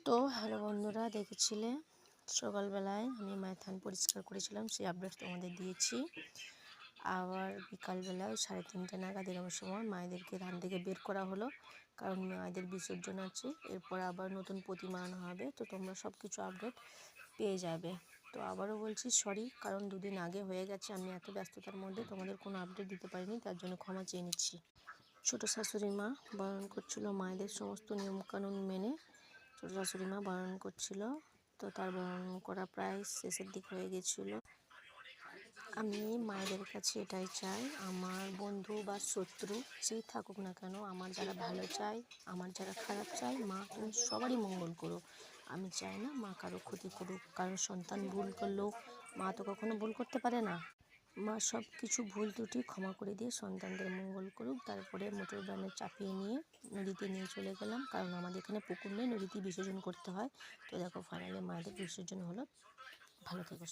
তো হ্যালো বন্ধুরা, দেখেছিলে সকালবেলায় আমি মায়ের থান পরিষ্কার করেছিলাম, সেই আপডেট তোমাদের দিয়েছি। আবার বিকালবেলা 3:30 নাগাদ এরকম সময় মায়েদেরকে ধান থেকে বের করা হলো, কারণ মায়েদের বিসর্জন আছে। এরপর আবার নতুন প্রতিমা আনা হবে, তো তোমরা সব কিছু আপডেট পেয়ে যাবে। তো আবারও বলছি সরি, কারণ দুদিন আগে হয়ে গেছে, আমি এত ব্যস্ততার মধ্যে তোমাদের কোনো আপডেট দিতে পারিনি, তার জন্য ক্ষমা চেয়ে নিচ্ছি। ছোটো শাশুড়ি মা বারণ করছিল মায়েদের সমস্ত নিয়মকানুন মেনে, ছোটো শাশুড়ি মা বারণ করছিল, তো তার বারণ করা প্রায় শেষের দিক হয়ে গেছিলো। আমি মায়েদের কাছে এটাই চাই, আমার বন্ধু বা শত্রু যেই থাকুক না কেন, আমার যারা ভালো চায়, আমার যারা খারাপ চায়, মা তুমি সবারই মঙ্গল করো। আমি চাই না মা কারো ক্ষতি করুক, কারো সন্তান ভুল করলেও মা তো কখনো ভুল করতে পারে না। মা সব কিছু ভুল ত্রুটি ক্ষমা করে দিয়ে সন্তানদের মঙ্গল করুক। তারপরে মোটর ভ্যানে চাপিয়ে নিয়ে নদীতে নিয়ে চলে গেলাম, কারণ আমাদের এখানে পুকুর নেই, নদীতে বিসর্জন করতে হয়। তো দেখো ফাইনালি মায়েদের বিসর্জন হলো। ভালো থেকো।